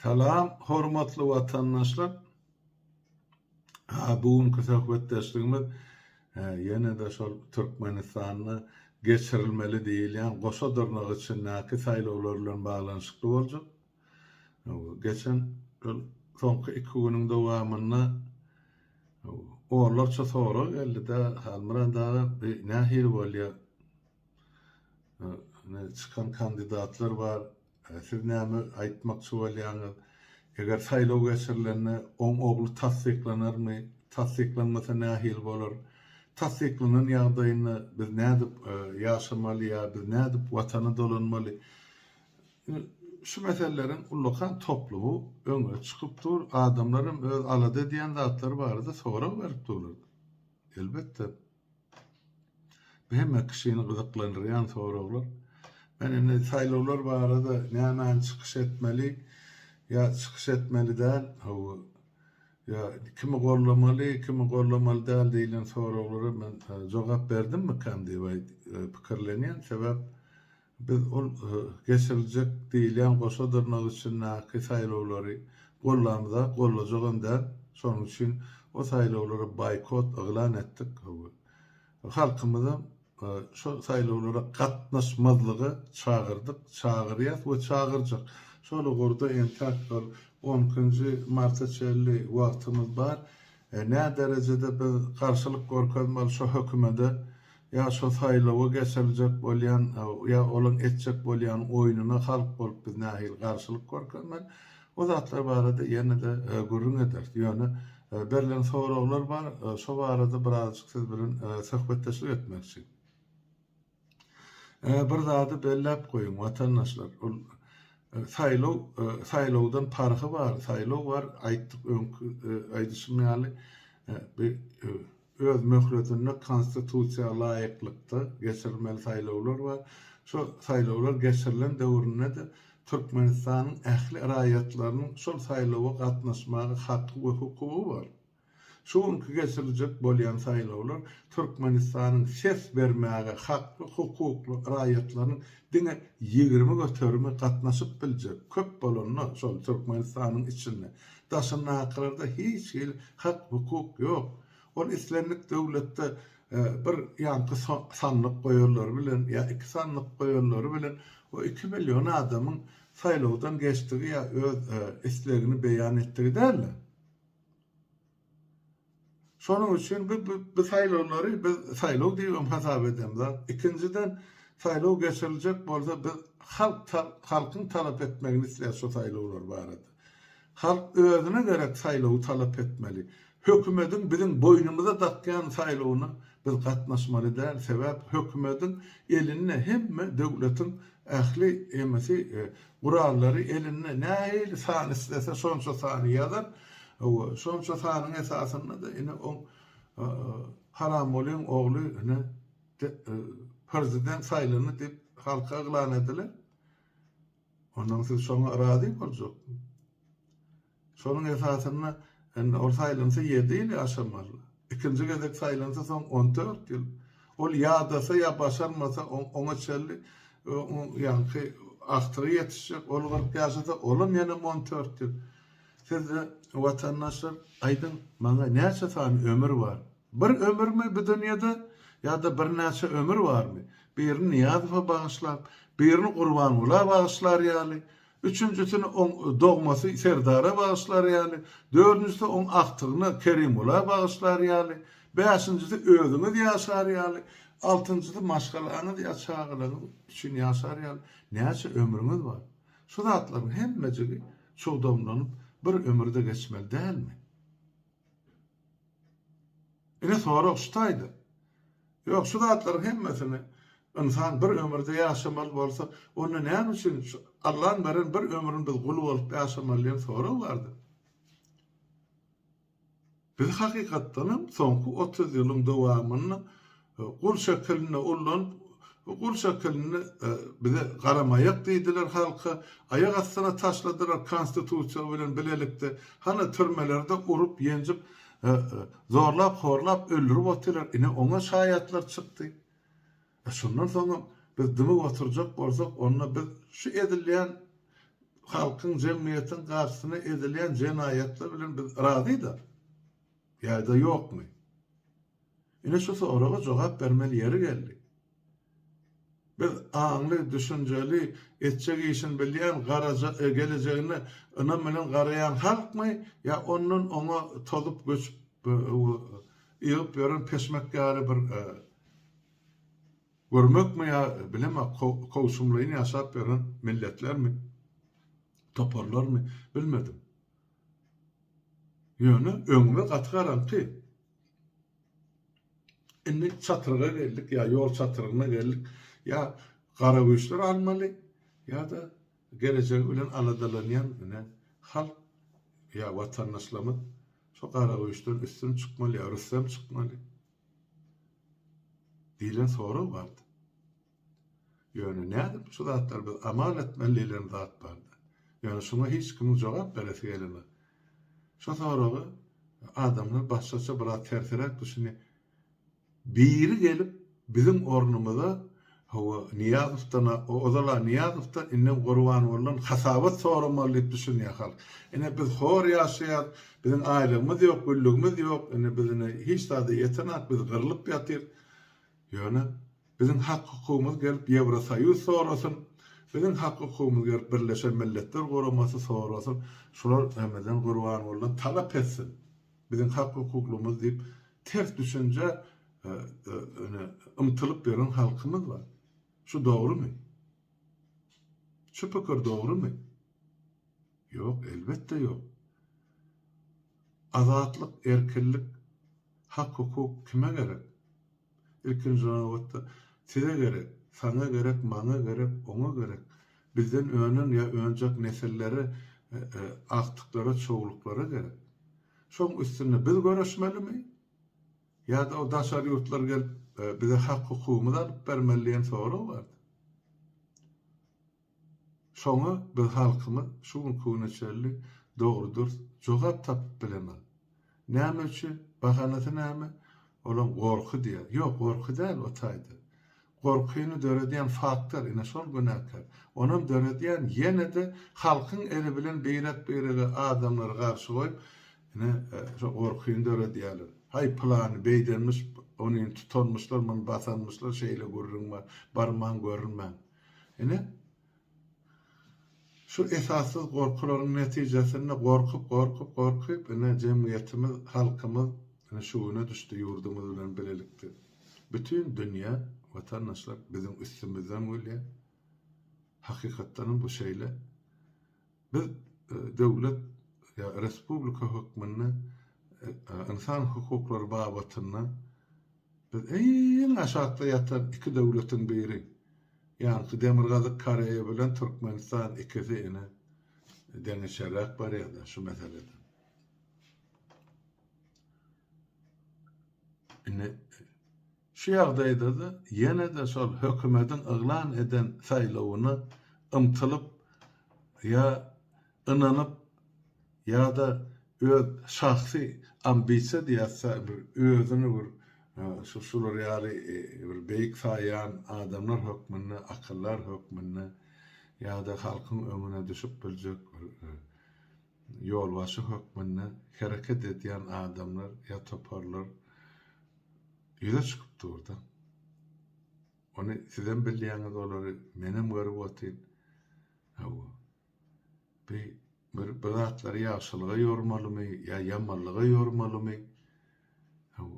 Salam, hormatly watandaşlar. Bugünkü söhbetdeşligimiz ýene de şol Türkmenistanyny geçirilmeli diýilen Goşa Dyrnagy üçin näki saýlawlar bilen baglanyşykly boljak. Geçen soňky 2 güniň dowamyny orlarça sorak geldi-de, halmyran dagy nähili bolýar. Çıkan kandidatlar var. Siz näme aýtmakçy bolýaňyz? Eger saýlaw geçirilende oň ogly tasdiklanarmy? Tasdiklanmasa nähili bolar? Tasdiklanan ýagdaýyny biz nädip ýaşamaly ýa biz nädip watany dolanmaly? Şu meselelerin ullakan toplumu öňe çykyp dur, adamlaryň öz alada diýen zatlary bardy, sorak berip durlar. Elbetde. Hemme kişini gyzyklandyrýan soraklar. Ene saýlawlar barada näme çykyş etmeli ýa çykyş etmeli däl, ýa kimi gollamaly, kimi gollamaly däl diýilen soraklara men jogap berdimmi kandi pikirlenýän sebäp biz ol geçiriljek diýilen Goşa Dyrnagy üçin näki saýlawlary gollamyza gollajagynda şonuň üçin o saýlawlara boykot eglan etdik. Halkymyza şu saýlawlara gatnaşmazlygy çağırdyk, çağırýar we çağırjak. Şol gorda entak 10-njy marta çelli wagtymyz bar. Nä derejede biz karşylyk görkezmeli şu hökümete ýa şu saýlawa geçiriljek bolýan ýa olaň etjek bolýan oýnyna halk bolup biz nähili karşylyk görkezmeli. O zatlar barada ýene de gurrun eder. Ýöne berilen soraklar bar. Şo barada birazjyk siz bilen söhbetdeşik etmekçi. Bir zady bellep goýun watandaşlar. Saýlawdan parhy bar. Saýlaw bar, aýtdyk aýdyşmaly öz möhletine konstitusiýa laýyklykda geçirilmeli saýlawlar bar. Şu saýlawlar geçirilen döwründe de Türkmenistanyň ähli raýatlarynyň şol saýlawa gatnaşmagy haky we hukugy bar. Şoňky geçiriljek bolýan saýlawlar Türkmenistanyň ses bermäge hakly, hukukly raýatlarynyň diňe 20 göterme gatnaşyp biljek. Köp bolanyň şol Türkmenistanyň içinde. Daşyny akyrda hiç hak, hukuk ýok. Ol islenlik döwletde bir ýanky sanlyk goýarlar bilen ýa 2 sanlyk goýarlar bilen o 2 milyon adamyň saýlawdan geçdigi ýa öz islegini beýan etdigi däl. Şonuň üçin bu saýlawlary biz saýlaw diýip hasap edemler. Ikinciden saýlaw geçiriljek bolsa biz halkyň talap etmegini isleýär şu saýlawlar barada. Halk özüne gerek saýlawy talap etmeli. Hökümetiň bizim boynumuza takýan saýlawyna biz gatnaşmaly däl. Sebäp hökümetiň eline hemme döwletiň ähli emesi gurallary eline nähili san istese şonça sany ýazar. Şonça sanyň esasynda da ine o haram bolan ogly ine prezident saýlany dip halka eglan ediler. Ondan siz şoňa razy boljak. Şonuň esasynda ol saýlansa 7 ýyl ýaşamaly. Ikinji gezek saýlansa soň 14 ýyl. Ol ýa-dasa ýa başarmasa oňa çelli ýanky ahtyry ýetişjek. Ol 40 ýaşasa olam ýene 14 ýyl. Siz watandaşlar aýdyn, maňa näçe sany ömür bar? Bir ömürmi bu dünýede ýa-da bir näçe ömür barmy? Birini niýazowa bagyşlap, birini Gurbangula bagyşlar ýaly, üçüncüsini on dogmasy Serdara bagyşlar ýaly, dördüncüsini on ahtyryny Kerimula bagyşlar ýaly, beşincisi özüňiz ýaşar ýaly, altıncısı maşgalanyz ýaşaglaryň üçin ýaşar ýaly. Näçe ömrüňiz bar? Şu zatlaryň hemmejigi çowdomlanyp bir ömürde geçmeli dälmi? Ine sorak şutaýdy. Ýok, şu zatlaryň hemmesini insan bir ömürde ýaşamaly bolsa, onu näme üçin Allahyň beren bir ömrüni biz gul bolup ýaşamaly diýen sorak bardy. Biz hakykatdan soňky 30 ýylyň dowamyny gul şekeline ullan, gul şekelini bize garamayak diýdiler halka, ayak astyna taşladylar konstitusiýa bilen bilelikde. Hana türmelerde urup ýenjip zorlap, horlap öldürüp otylar. Ine oňa şaýatlar çykdy. Şondan soň biz dimi oturjak bolsak, onda biz şu edilýän halkın cemiyetin karşısına edilen cinayetler bilen biz razıydı. Ya da yok mu? Ine şu soruğa cevap vermeli yeri geldi. Biz anlı, düşünceli, etçek işin bilyen, geleceğini önemli garayan halk mı? Ya onun ona tolup göçüp iyip veren peşmekkarı bir görmek mi ya bileme kovsumlayını yaşap veren milletler mi? Toparlar mı? Bilmedim. Yani öňüme gatgaran ki. Indi çatırga geldik ya yol çatırına geldik. Ya kara güçler almalı ya da gelecek bilen anadalanyan halk ya vatandaşlarımız şu kara güçlerin üstüne çıkmalı ya Rüstem çıkmalı. Dilen soru vardı. Yani nedir? Şu zatlar biz aman etmelilerin zat vardı. Yani şuna hiç kimin cevap beresi gelene. Şu soruğu adamlar başlaça biraz terterek düşünüyor. Biri gelip bizim ornumuza hava Niyazov'tan odalar Niyazov'tan innem Gurban bolan hasabat sormalyp düşünýär halk. Ene biz hor ýaşaýar, bizim aýlygymyz ýok, güllügimiz ýok, ene bizine hiç taýda ýetenak biz gyrlyp ýatyr. Ýöne bizim hak hukukumyz gelip Ýewrosoýuz sorasyn, bizim hak hukukumyz gelip Birleşen Milletler Guramasy sorasyn, şular hemeden Gurban bolan talap etsin. Bizim hak hukuklumyz diýip ters düşünje ımtılıp veren halkımız var. Şu doğru mu? Şu pikir doğru mu? Yok, elbette yok. Azatlık, erkinlik, hak hukuk kime gerek? İlkinci nöbetde size gerek, sana gerek, bana gerek, ona gerek. Bizden önün ya öncek nesillere aktıklara, çoğuluklara gerek. Şoň üstüne biz görüşmeli mi? Ya da o daşary ýurtlar gelip bize hak hukukumyzy alyp bermeliýän soru bardy. Şoňa biz halkymyz şu hukumatçylyk dogrudur, jogap tapyp bilemel. Näme üçin? Bahanasy näme? Olam gorky diýär. Ýok, gorky däl o taýdy. Gorkyny döredýän faktor ine şol günäkär. Onam döredýän ýene-de halkyň eli bilen beýrek adamlar garşy goýup ine şo gorkyny döredýärler. Hay planı beydenmiş, onu tutanmışlar, onu basanmışlar, şeyle görürüm barman görürüm. Yani şu esassız korkuların neticesinde korkup, yani cemiyetimiz, halkımız, yani şuuna düştü, yurdumuz bilen belelikti. Bütün dünya, vatandaşlar bizim üstümüzden öyle, hakikattanın bu şeyle, biz devlet, ya Respublika hükmünü, insan hukukları babatyna biz en aşağıda yatan iki devletin biri. Yani Demirgazyk Kareýa bilen Türkmenistan ikisi ine denişerek bar ýa-da şu meselede. Ine şu ýagdaýda da ýene de şol hökümetin yglan eden saýlawyny ymtylyp ya ynanyp ya da öz şahsi ambisiýa diýerse bir özüni bir şular ýaly bir beýik saýan adamlar hökmüne, akyllar hökmüne ya da halkyň öňüne düşüp biljek ýolbaşy hökmüne hereket edýän adamlar ya toparlar ýüze çykyp durdy. Onu sizden bilýäňiz olary menem görüp otyn. Bir zatları ýaşylyga ýormalymy, ya ýamanlyga ýormalymy?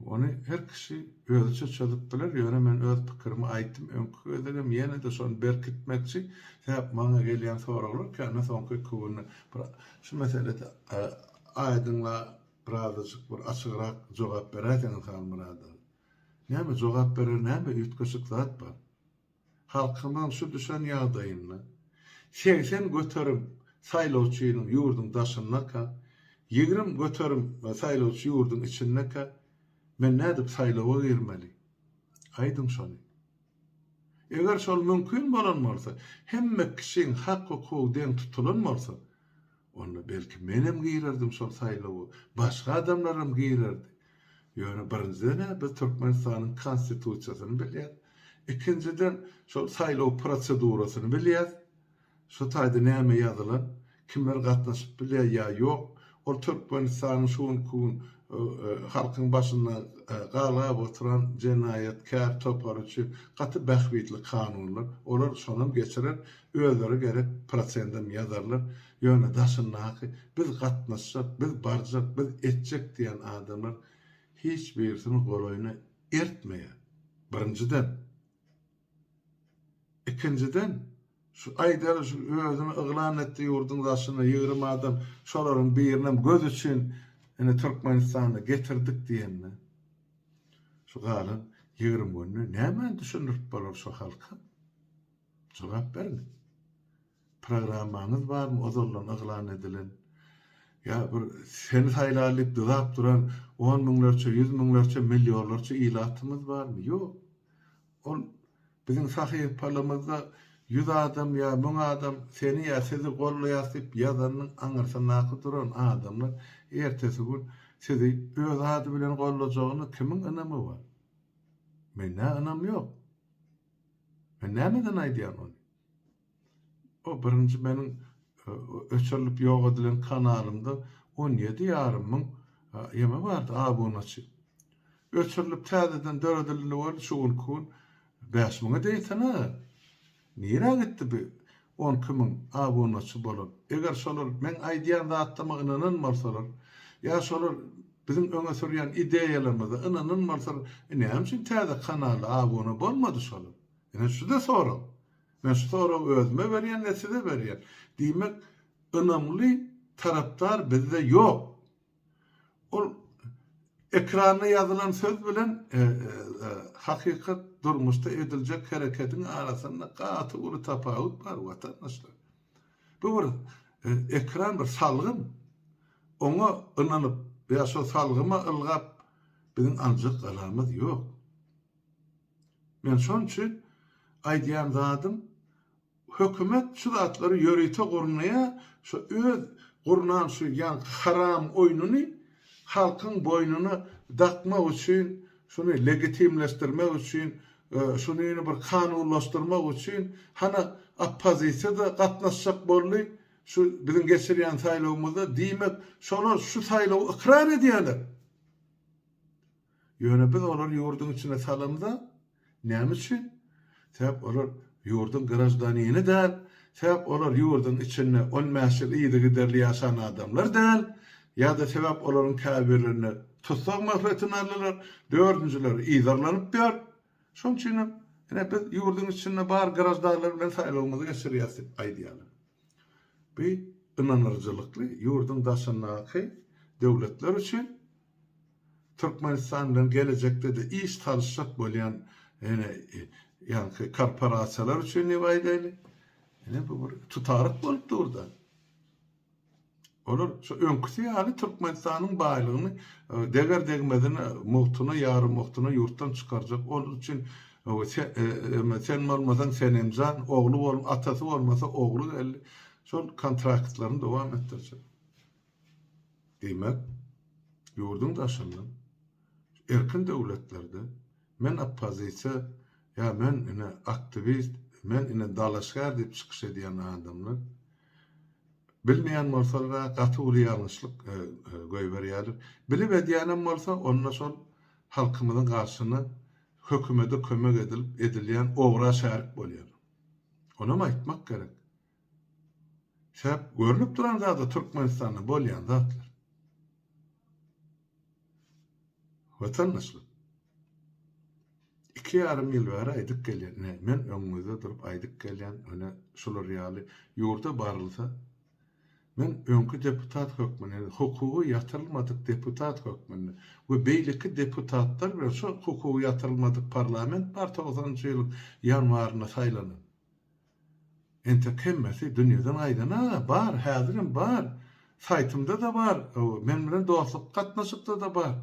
Onu her kişi özüçe çözüp biler. Ýöne men öz pikirimi aýtdym, öňkü gözlegem ýene de şonu berkitmekçi. Täp maňa gelýän soralar, käme soňky kuwuny şu meselede aýdynla birazcık bir açygyrak jogap berýän halmyrada. Näme jogap berer, näme ýetgeşik zat bar? Halkymyň şu düşen ýagdaýyny 80 göterim saýlawçynyň ýurdun daşyna ka, 20 göterim saýlawçy ýurdun içinde ka, men nädip saýlawa girmeli? Aýdym şonu. Eger şol mümkin bolanmarsa, hemme kişiň hak hukuky deň tutulanmarsa, onda belki menem girerdim şol saýlawy, başga adamlarym girerdi. Ýöne birinciden biz Türkmenistanyň konstitusiýasyny bilýär. Ikinciden şol saýlaw prosedurasyny bilýär. şu taýda näme ýazylan, kimler gatnaşyp bilýär ýa ýok. Ol Türkmenistanyň şuun kuun halkyň başynda galap oturan jenaýatkär topar üçin gaty bähbitli kanunlar, olar şonam geçirer, özleri gerek prosendem ýazarlar. Ýöne daşynnaky biz gatnaşjak, biz barjak, biz etjek diýen adamlar hiç birisini goloyuna ertmeýär. Birinciden. İkinciden, şu aýdar şu özüni yglan etdi ýurdun daşyna 20 adam şolaryň birinem göz üçin ene Türkmenistana getirdik diýenler. Şu galan 20 günü näme düşünürip bolar şu halka? Jogap berin. Programmaňyz barmy ozallan yglan edilen? Ya bir seni saýlalyp dylap duran 10 miňlerçe, 100 miňlerçe, millionlarça ilatymyz barmy? Ýok. Ol bizim sahy parlamazda 100 adam ya 1000 adam seni ya sizi gollaýasyp ýazanyň aňyrsynaky duran adamlar ertesi gün sizi öz ady bilen gollajagyny kimiň ynamy bar? Menne ynam ýok. Men nämeden aýdýan ol? O birinci meniň öçürilip ýok edilen kanalymda 17 ýarym myň ýeme bardy abonaçy. Öçürilip täzeden döredildi bol şuun kun 5 miňe deýsene. Nire gitti bir 12 miň abonaçy bolan? Eger şolar men aýdýan zatdyma ynanylmasalar, ya şolar bizim öňe sürýän ideýalarymyza ynanylmasalar, näme üçin täze kanala abona bolmady şolar? Ene şu da soram. Men şu soram özüme berýän de size berýän. Diýmek, ynamly tarapdar bizde ýok. Ol ekrana ýazylan söz bilen hakykat durmuşda ediljek hereketiň arasynda gaty uly tapawut bar watandaşlar. Bu bir ekran bir salgym. Oňa ynanyp ýa şo salgyma ylgap biziň anjak galamyz ýok. Men şoň üçin aýdýan zatym hökümet şu zatlary ýöreýte gurnaýa şu öz gurnan şu ýan haram oýnuny halkyň boynuna dakmak üçin, şunu legitimleşdirmek üçin, şunu bir kanunlaşdyrmak üçin hana oppozisiýada gatnaşjak boldy. Şu biziň geçirýän saýlawymyzda diýmek, şolar şu saýlawy ikrar edýärler. Ýöne biz olar ýurdun içine salamda näme üçin? Sebäp olar ýurdun grajdanyny däl, sebäp olar ýurdun içinde 10 mäşil ýygy giderli ýaşan adamlar däl. Ya da sebäp olaryň käbirlerini tutsak mahretini alırlar, dördüncüleri izarlanıp ber. Şoň üçin ene biz ýurdun içinde bar garajdalar bilen saýlawymyzy geçirýäsik aýdýarlar. Bir ynanyrjylykly ýurdun daşyndaky döwletler üçin Türkmenistan bilen gelecekde de iş tarşak bolýan ene ýa-ni korporasiýalar üçin näme aýdaýly? Ene bu bir tutaryk bolup durdy. Olur, şu öňküsi ýaly Türkmenistanyň baýlygyny deger degmedine muhtuna, ýary muhtuna ýurtdan çykarjak. Onun üçin sen bolmasaň sen emzan, ogly bol, atasy bolmasa ogly geldi. Şol kontraktlaryny dowam etdirjek. Demek, ýurdun daşyndan erkin döwletlerde men oppozisiýa, ya men ine aktivist, men ine dalaşgar diýip çykyş edýän adamlar bilmeýän bolsalar gaty uly ýalňyşlyk goýberýärler. Bilip edýänem bolsa, onda şol halkymyzyň garşyna hökümete kömek edilýän ogra şärik bolýar. Ona aýtmak gerek. Sebäp görünip duran zada Türkmenistanda bolýan zatlar. Watandaşlar 2,5 ýyl bäri aýdyk gelýän, men öňüňizde durup aýdyk gelýän, öne şolar ýaly ýurda barylsa, men öňkü deputat hökmüni, hukuky ýatyrylmadyk deputat hökmüni we beýleki deputatlar bilen şu hukuky ýatyrylmadyk parlament bar 90-njy ýyl ýanwaryna saýlanyp. Ente kemmesi dünýäden aýdana bar, häzirim bar, saýtymda da bar, men bilen dostluk gatnaşykda da bar.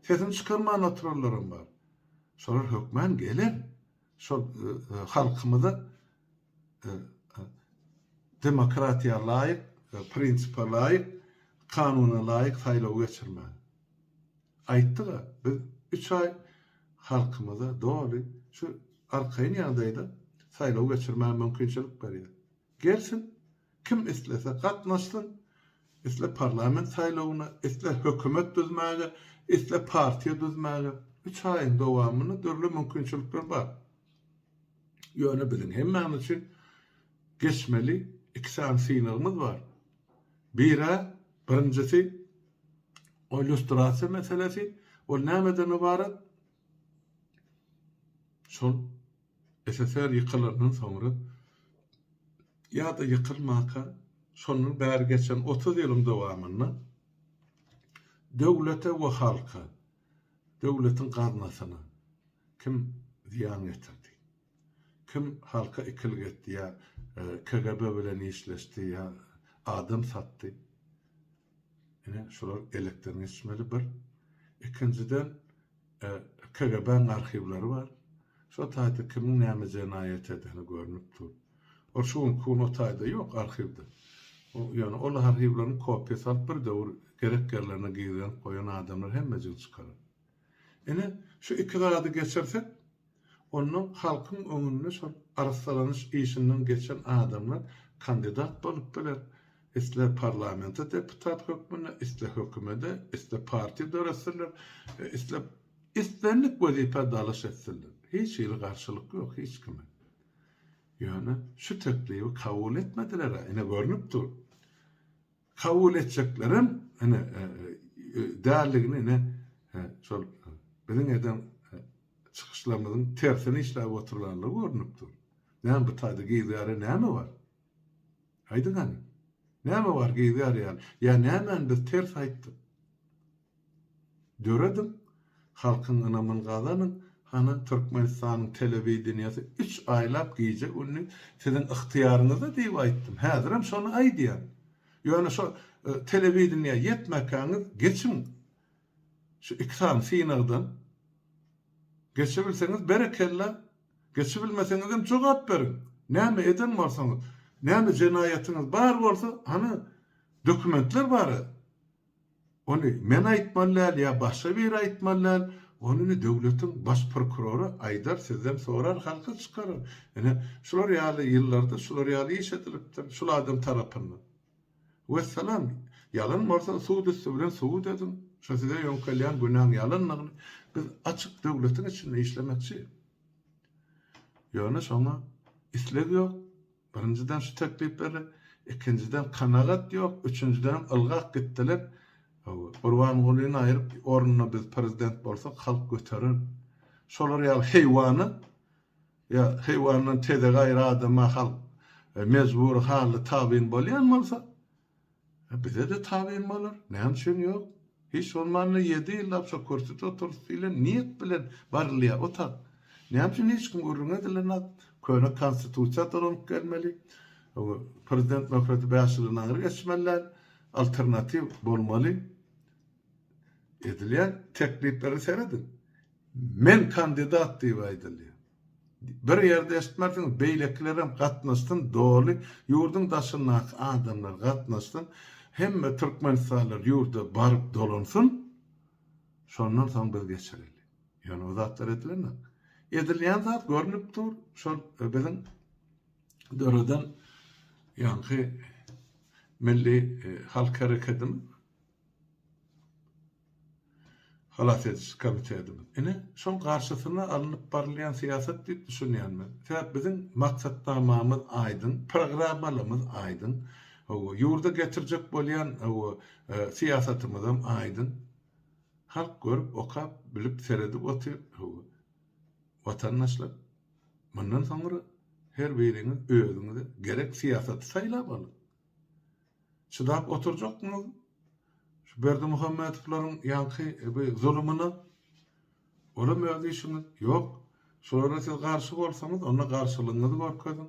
Sesini çykarman oturarlarım bar. Şolar hökmen gelir, şol halkymyza demokratiýa laýyk, prinsipe laýyk, kanuna laýyk saýlaw geçirme. Aýtdyga, biz 3 ay halkymyza doly şu arkaýyn ýagdaýda saýlaw geçirme mümkinçilik berýär. Gelsin, kim islese katnaşsın, isle parlament saylawuna, isle hökümet düzmäge, isle partiýa düzmäge 3 aýyň dowamyny dörli mümkinçilikler bar. Ýöne biziň hemmäň üçin geçmeli 2 sany synagymyz bar. Birincisi o illüstrasiýa meselesi, o nämeden ibaret? Şol SSR ýykylandan soňra ýa-da ýykylmaka şonuň bäri geçen 30 ýylyň dowamyny döwlete we halka, döwletiň garnasyna kim ziýan getirdi? Kim halka ikilik etdi ýa KGB bilen işleşdi ýa adam satdy? Ine şolar elekden geçmeli bir. İkinciden KGB'nin arşivleri var. Şu taýda kimin näme jenaýet edeni görünüp dur. O şuň kun o taýda ýok arşivde. O ýani ol arşivlaryň kopýasy alyp bir döwür gereklerlerine giýen goýan adamlar hemme jyl çykarar. Ine şu iki garady geçersek onuň halkyň öňünde şol arsalanyş işinden geçen adamlar kandidat bolup biler. Isle parlamenta deputat hökmüne, isle hökümede, isle parti dörasırlar, isle istenlik vazife dalış etsinler. Hiç ýyly garşylyk ýok, hiç kime. Ýöne şu teklifi kabul etmediler. Ine görünüp dur. Kabul etjeklerim, därligini şol biziň eden çykyşlarymyzyň tersine işläp oturlanlygy görünüp dur. Näme bu taýda giýýär, näme bar? Haýdy gany. Näme bar giýýär ýa? Ýa nämen biz ters aýtdyk? Döredim, halkyň ynamyny gazanyň, hana Türkmenistanyň telewizionyasy 3 aýlap giýjek, onu siziň yktyýaryňyzda diýip aýtdym. Häzir hem şonu aýdýar. Ýöne şo telewizionya ýetmekäňiz geçin. Şu ikram synagdan geçebilseňiz berekella, geçebilmeseňiz hem jogap berin. Näme eden bolsaňyz, näme jenaýatyňyz bar bolsa, hany dokumentler bar. Onu men aýtmallar ýa başga bir aýtmallar, onu döwletiň baş prokuroru aýdar sizden sorar, halka çykarar. Ene şular ýaly ýyllarda şular ýaly iş edilipdir, şol adam tarapyndan. Vesselam, yalan bolsa suud bilen suud edin. Şo size ýonkalýan günah ýalanlygyny biz açyk döwletiň içinde işlemekçi. Ýöne şoňa isleg ýok. Birinciden şu teklifleri, ikinciden kanagat yok, üçüncüden ılgak gittiler. Urban golüni ayırıp ornuna biz prezident bolsak halk göterir. Şolar ýa heýwany, ýa heýwanyň tede gaýry adama halk mezbur haly tabin bolýan bolsa, bize de tabin bolar. Näme üçin ýok? Hiç olmany 7 ýyllap şo kürsüde oturup bilen niýet bilen barlýa otak. Näme üçin hiç kim görünmediler? Köne konstitusiýa taranyp gelmeli. Prezident demokraty başlygyna geçmeler, alternativ bolmaly. Edilýän teklifleri seredin. Men kandidat diýip aýdylýar. Bir ýerde eşitmersiň beýleklerem gatnaşdyn, doly ýurdun daşyna adamlar gatnaşdyn. Hemme Türkmenistanlar ýurda baryp dolansyn. Şondan soň biz geçerelim. Ýani o zatlar edilenler. Edilýän zat görünüp dur. Şol biziň döwreden ýa-ni milli halk hareketimiz halat ediş komiteyimiz. Ine şol garşysyna alınıp barylýan siýasat diýip düşünýänmen. Sebäp biziň maksatnamamyz aýdyn, programmalymyz aýdyn. Ýurda getirjek bolýan siýasatymyz hem aýdyn. Halk görüp, okap, bilip, seredip otyr. Vatandaşlar, bundan sonra her biriniz özüňizi gerek siýasaty saýlap alın. Çydap oturjakmyz? Şu Berdi Muhammedowlaryň ýanky zulmyna ola möýüşiňiz ýok. Şolara siz garşy bolsaňyz, ona garşylygyňyzy görkezin.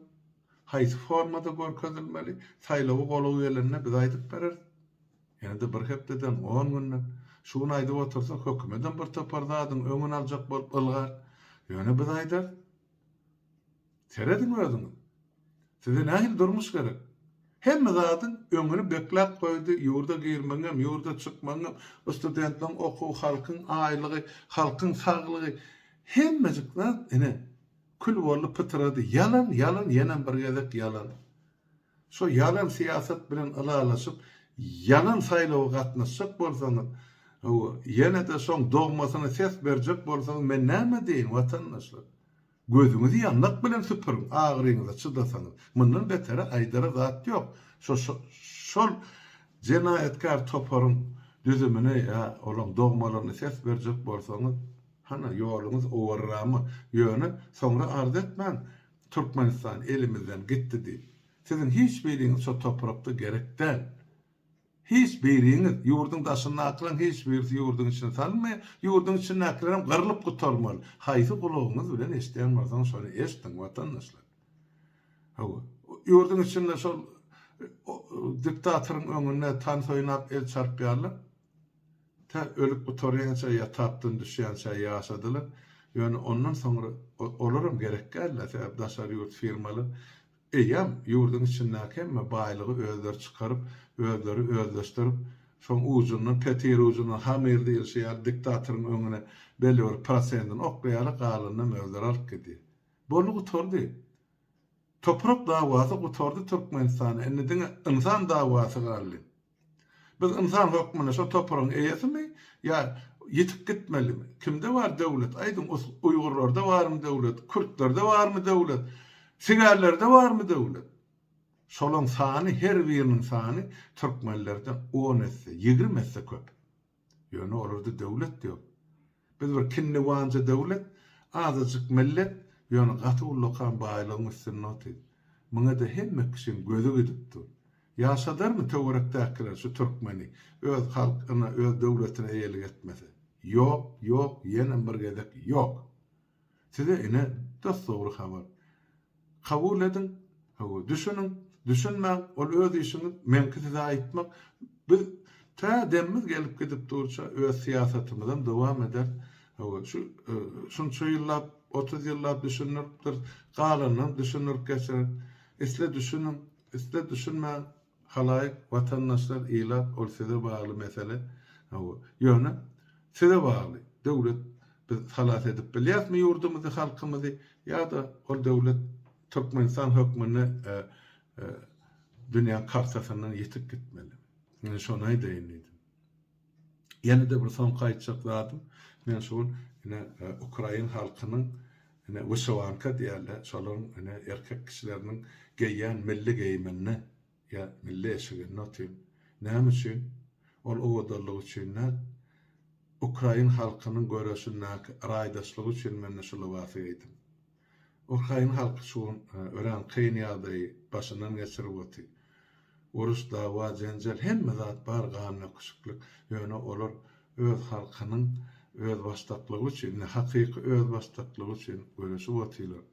Haýsy formada görkezilmeli? Saýlawy golagy gelenine biz aýdyp berer. Ýani-de bir hepdeden 10 günden şuny aýdyp otursak, hökümeden bir topardadyň öňüni aljak bolup ylgar. Ýöne biz aýdar. Seredin özüňiz. Size nähil durmuş gerek? Hemme zadyň öňüni beklap goýdy, ýurda girmeňem, ýurda çykmaňem, studentlaryň okuw, halkyň aýlygy, halkyň saglygy, hemmejikler ene kül bolup pytyrady. Yalan, yalan, ýene bir gezek yalan. Şo yalan siyaset bilen alalaşyp yalan saýlawa gatnaşjak bolsaňyz, ýene de şoň dogmasyna ses berjek bolsaňyz men näme diýin watandaşlar? Gözüňizi ýanlak bilen süpürin, agyryňyza çydasaňyz. Mundan betere aýdara zat ýok. Şol jenayetkar toparyň düzümine ýa olaň dogmalaryna ses berjek bolsaňyz, hana ýoluňyz owarramy ýöne soňra arz etmän. Türkmenistan elimizden gitti diýip. Sizin hiç biriňiz şo toprakda gerekden. Hiç biriňiz ýurdun daşyny aklan hiç birisi ýurdun içine salmaýar. Ýurdun içine aklan gyrlyp gutarmaly. Haýsy gulagyňyz bilen eşdän bolsaň şonu eşdiň watandaşlar. Ýurdun içinde şol diktatoryň öňüne tan soýnap el çarpýarlar. Ta ölüp gutarýança ýa tapdyn düşýänçä ýaşadylar. Yani ondan sonra olurum gerekli sebep daşary ýurt firmaly eýem ýurdun içindäki hemme baýlygy özleri çykaryp, özleri özleşdirip, şoň ujundan petir ujundan hamir diýilýär diktatoryň öňüne belli bir prosentin oklaýaly galanyny özleri alyp gidýär. Bolu gutardy. Toprak dawasy gutardy Türkmenistany. Ennediň insan dawasy galy. Biz insan hukmuna şo topragyň eýesimi ýa yetip gitmelimi? Kimde var devlet? Aydın Uygurlarda var mı devlet? Kürtlerde var mı devlet? Sigarlerde var mı devlet? Şolon sani, her birinin sani Türkmenlerden 10 etse, 20 etse köp. Yani orada devlet diyor. Biz bir kinni vanca devlet, azıcık millet, yani katı ullokan bağlığın üstüne otaydı. Buna da hemme kişinin gözü gidipti. Yaşadar mı teorektakiler şu Türkmeni? Öz halkına, öz devletine eyelik etmesi. Yok, yenen bir gedek yok. Size ine dost doğru haber. Kabul edin, düşünmän, ol öz işini menki size aitmak. Biz ta demmiz gelip gidip durça öz siyasetimizden devam eder. Şunçu ýyllap, 30 ýyllap düşünürpdir, galanyn düşünürp geçer. Isle düşünmän, halaýyk, watandaşlar ýylap, ol size bagly mesele. Ýöne size bagly. Döwlet biz halat edip bilýärmi ýurdumyzy, halkymyzy ýa-da ol döwlet Türkmenistan hökmüne dünýä kartasyndan ýetip gitmeli. Men şonu aýdaýyn. Ýene de bir son gaýtjak zatym. Men şol Ukraina halkynyň wysovanka diýerler, şolaryň erkek kişileriniň geýýän milli geýmenine ýa milli eşigine otyn. Näme üçin? Ol owadarlyk üçin Ukraina halkynyň göreşindäki raýdaşlygy üçin men şol wasy etdim. Ukraina halky şu ören kyn ýagdaýy başyndan geçirip otdy. Urus, dawa, jenjel hemme zat bar ganyna kuşuklyk. Ýöne olar öz halkynyň öz başdaklygy üçin, hakyky öz başdaklygy üçin göreşip otdylar.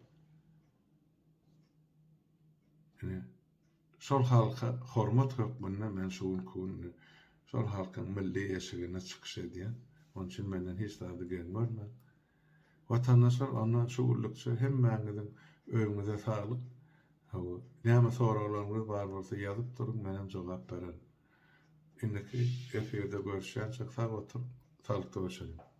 Şol halka hormat hökmüne men şol halkyň milli eşigine çykyş edýän. Onun için menden hiç daha da gelmez. Vatandaşlar ondan şuurlukça hemmäňiziň öňüňize sağlyk. Näme soralarınız bar bolsa ýazyp durun, menem jogap bererim. Indiki eferde görüşýär, sağ otur, sağlykda boşalyň.